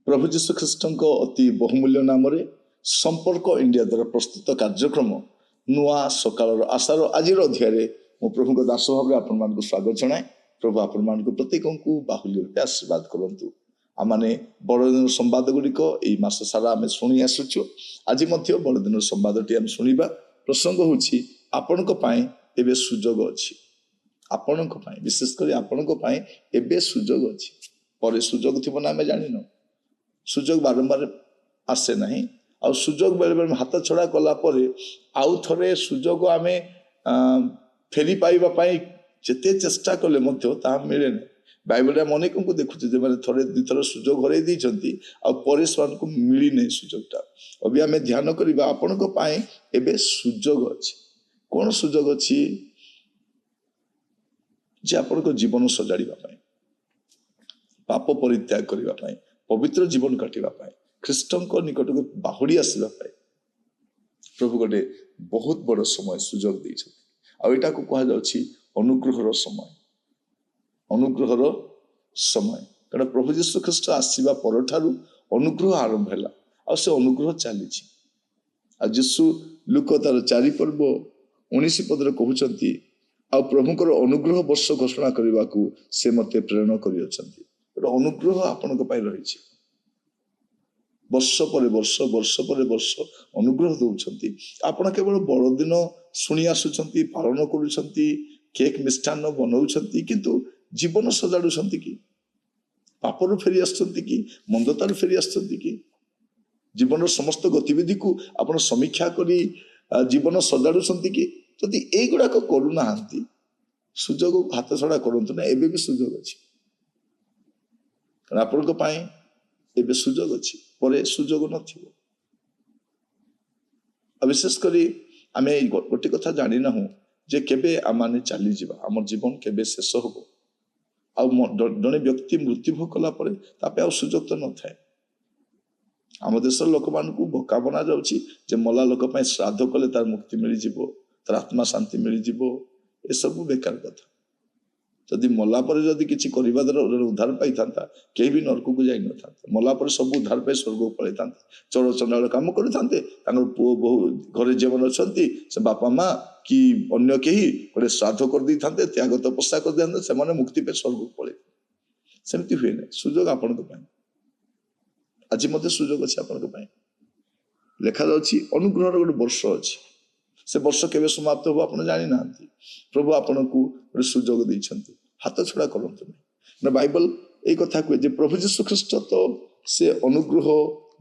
प्रभु जीशु ख्रीष्ट अति बहुमूल्य नाम संपर्क इंडिया द्वारा प्रस्तुत कार्यक्रम नुआ सकाल आशार आज अध्याय मो प्रभु दास भाव आपण स्वागत जनाए। प्रभु आपण मान प्रत्येक को बाहुल्य रूपे आशीर्वाद करूँ। आमने बड़दिन संवाद गुड़िक मस सारा आम शुणी आसुचु। आज बड़दिन संवादटी आम शुणा। प्रसंग होछि आपण एबे सुजोग अछि। आपण विशेषकर आपण एबे सुजोग अछि। पर सुजोग थी ना आम जान सुजोग बारंबार आसे नहीं। आ सुजोग बेले बेले हाथ छड़ा कला आउ थरे सुजोग आमे फेरी पाइबा पाई जेते चेष्टा कले मिले नहीं। बाइबल में अनेक को देखुचे जे माने थरे दुथर सुजोग हरई दी को मिली नहीं सुजोगटा। अभी आम ध्यान करवा आपण एबे सुजोग अच्छी। कौन सुजोग अच्छी जे आपण जीवन सजाड़ा पाप परित्याग करने पवित्र जीवन काटिबा पाए ख्रीष्टन निकट को बाहुड़ी आसवा प्रभु गोटे बहुत बड़ समय सुजोग देटा को कह अनुग्रहर समय। अनुग्रहर समय कारण प्रभु जीशु ख्रीष्ट आसवा पर अनुग्रह आरंभ है आ से अनुग्रह चली जीशु लुक तार 4 पर्व 19 पदरे कहते आ प्रभुकर अनुग्रह वर्ष घोषणा करने को से मते प्रेरणा कर अनुग्रह आपण रही वर्ष पर वर्ष वर्ष पर वर्ष अनुग्रह दौरान आपण केवल बड़दिन शुणी आसुंच पालन कर केक मिष्ठान बनाऊँ किंतु जीवन सजाड़ुं कि पापरु फेरी आसुंच कि मंदतार फेरी आसुंच कि जीवन समस्त गतिविधि को आपण समीक्षा करी जीवन सजाड़ुं कि जदि एगुड़ाक करूना सुजोग हाथ छड़ा करूँ ना एबे भी सुजोग अच्छी। आपण एबे सुजोग अच्छी परे सुजोग नथिबो। विशेषकर आम गोटे कथा जानी ना जे केबे आमाने चली जावा आम जीवन केबे शेष होबो। जड़े व्यक्ति मृत्युभोग कला परे तापे आ सुजोग तो न थाए। आम देश लोक मान बोका बना जाउछि जे मला लोक पय श्राद्ध कले तार मुक्ति मिल जिवो तार आत्मा शांति मिल जिवो। ए सब बेकार कथा। जदि मला पर जदि किछि करिबा द्वारा उद्धार पाई थांता केही भी नरक को जाई न थांता। मला पर सब उद्धार पाई स्वर्ग को पळै थांते चोर चंडाल काम करि थांते तांगर पुओ बहु घरे जेवन अछंती से बापा मां कि अन्य केही गोटे श्राद्ध कर दी थांते त्याग तपस्या कर दिथांते से माने मुक्ति पे स्वर्ग को पळै। सेमति हुए नै सुजोग आपण को पाई आज मते सुजोग अछि आपण को पाई लेखा जाउछि अनुग्रहर गोटे वर्ष अछि। से वर्ष केबे समाप्त हो आपण जानि नांती। प्रभु आपण को गोटे सुजोग दैछंती हाथ छड़ा करंतु नै। बाइबल ए कथा कहे जे प्रभु जीशु ख्रीष्ट तो से अनुग्रह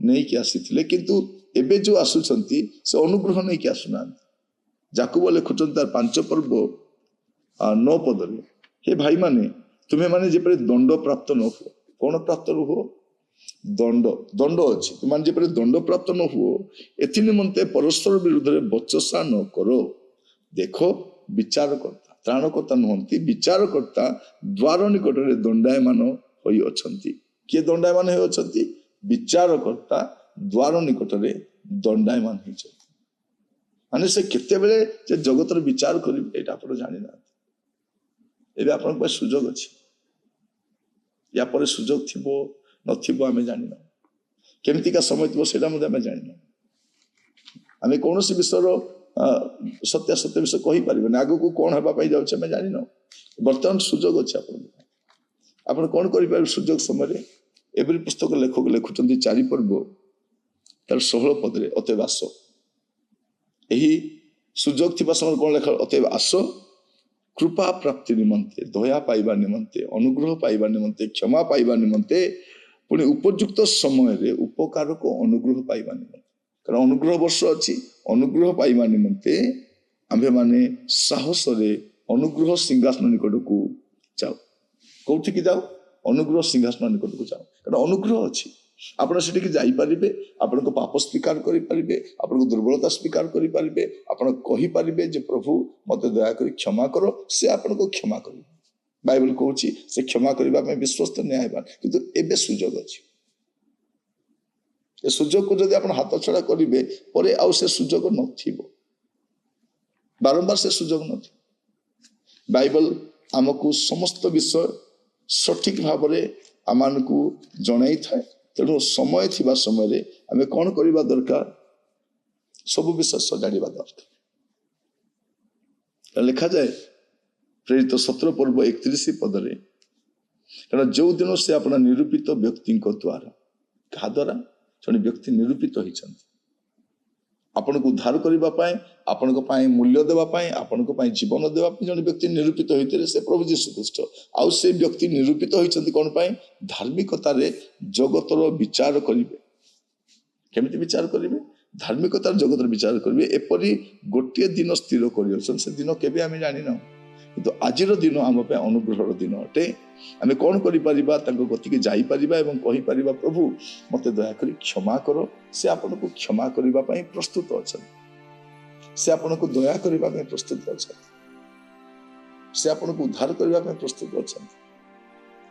नहीं कि आसीथिले किंतु एबे जो आसुछंती से अनुग्रह नहीं कि आसुना। याकूब लिखुछन तार 5 पर्व 9 पदरे हे भाई माने तुम्हें माने जेपरे दंड प्राप्त न हो। कौन प्राप्त हो दंड दंड अच्छी तुम माने जेपरे दंड प्राप्त न हो एथि निमंते परस्पर विरुद्ध रे बचसा न करो। देखो विचारकर्ता त्राणकर्ता नुहंती विचारकर्ता द्वार निकट में दंडायमान होई अछंती। किए दंडायमान होई अछंती विचारकर्ता द्वार निकट में दंडायमान होई छथि। माने से केते बेले जे जगतर विचार करिवे एटा आपण जानि ना। एबे आपण को सुजोग अछि या पर सुजोग थिबो नथिबो आमे जानि ना। केमति का समय थिबो सेटा मध्ये आमे जानि ना। आमे कोनोसी विषयर सत्य सत्य विषय कही पारे ना। आगु को कौन हवा जाऊे मैं जानी ना। बर्तमान सुजोग अच्छे आप कौन कर सुजोग समय एवरी पुस्तक लेखक लिखुं 4 पर्व तार 16 पदरे अतएव आस। यही सुजोग थी समय कौन लेखा अतएव आस कृपा प्राप्ति निमंते दया पाइबा निमंते अनुग्रह पाइबा निमंते क्षमा पाइबा निमंते पुणी उपयुक्त समय उपकार को अनुग्रह पाइबा निमंते कारण अनुग्रह वर्ष अच्छी अनुग्रह पाइबा निमंते आम्भे माने साहस रे अनुग्रह सिंहासन निकट को जाओ कौटी की जाओ अनुग्रह सिंहासन निकट को जाओ कारण अनुग्रह अच्छी आपण सेठी जाई परिबे आपण को पाप स्वीकार करि परिबे आपण को दुर्बलता स्वीकार करि परिबे आपण कहि परिबे जे प्रभु मते दया करी क्षमा करो से आपण को क्षमा करिबे बाइबल कहूची से क्षमा करबा में विश्वस्त न्यायवान किंतु एबे सुजोग अछि ए सुजोग को जदि आपण हाथ छड़ा करिबे परे आउ से सुजोग नथिबो बारंबार से सुजोग नथि बाइबल हमकु समस्त विषय सठिक भाव में आमान को जणाई थाए तेणु समय थिबा समय आम कौन करबा दरकार सब विषय सजाड़ा दरकार लिखा जाए प्रेरित 17 पर्व 31 पदरे कारण जो दिन से अपना निरूपित व्यक्ति द्वारा क्या द्वारा जन व्यक्ति निरूपित होती आपण को उद्धार करने आपण मूल्य देवाई आपण जीवन देवाई जन व्यक्ति निरूपित होते से प्रभु जीशु ख्रीस्ट आउ से व्यक्ति निरूपित होती कौन धार्मिकतार जगतर विचार करेंगे केमिति विचार करेंगे धार्मिकतार जगतर विचार करेंगे एपरी गोटे दिन स्थिर कर से दिन केबे आम जानी ना किंतु आजिर दिन आम अनुग्रह दिन अटे आम कौन गति के जापर एवं कहीपर प्रभु मत दयाकोरी क्षमा कर से आपन को क्षमा करने प्रस्तुत अच्छा से आपन को दया करने प्रस्तुत अच्छा से आपन को उद्धार करने प्रस्तुत अच्छा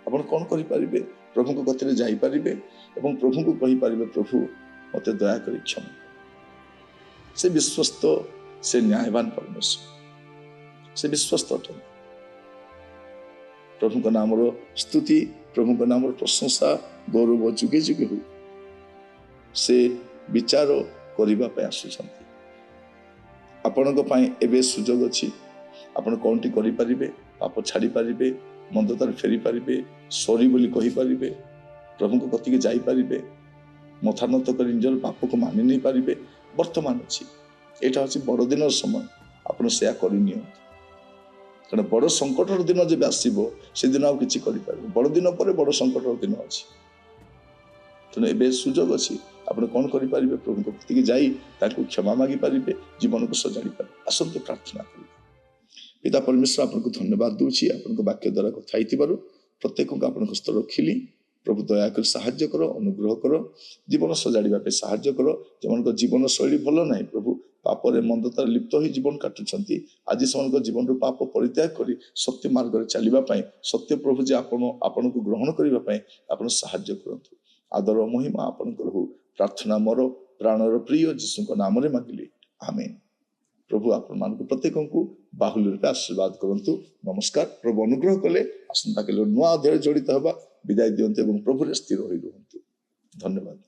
आप कौन करें प्रभु को गति में जापर एवं प्रभु को कहीपर प्रभु मत दयाकोरी क्षमा से विश्वस्त से न्यायवान परमेश्वर से विश्वस्त अटन प्रभु का नाम स्तुति प्रभु का नाम प्रशंसा गौरव जुगे जुगे हो से विचार करने आसुंच आपण सुजोग अच्छी आपण कौन टी करें पाप छाड़ी पारे मंदतार फेरी पारे सॉरी बोली कहीपर प्रभु को गति के जापर मथा नत कर निजर पाप को मानि नहीं पारे वर्तमान अच्छी यहाँ हूँ बड़ दिन समय आप करनी कारण बड़ संकटर दिन जब आसो से दिन आउ कि बड़ दिन पर बड़ संकटर दिन अच्छी तेणु ए सुजोग अच्छी आप कौन करें प्रभु को जाई क्षमा मागी पारे जीवन को सजाड़ी पारे आसतु प्रार्थना करें पिता परमेश्वर आपको धन्यवाद दूची आपन वाक्य द्वारा कथाई प्रत्येक को आप हस्त रखिली प्रभु दयाकर साहाय्य कर अनुग्रह कर जीवन सजाड़ा साहाय्य कर जो जीवन शैली भल ना प्रभु पापर मंदतार लिप्त हो जीवन काटुंट आज से जीवन पाप परित्याग कर सत्य मार्ग चलने सत्य प्रभु जे आपण को ग्रहण करने आप साहाय्य करतु आदर महिमा आपणकर हो प्रार्थना मोर प्राणर प्रिय जीशु नाम मागिले आमेन प्रभु आपण मान प्रत्येक को बाहुल्य रूपे आशीर्वाद करंतु नमस्कार प्रभु अनुग्रह कले आसंता काली नुआ अध्याय जड़ित हवा विदाय दियंतु एवं प्रभु स्थिर होई रुहंतु धन्यवाद।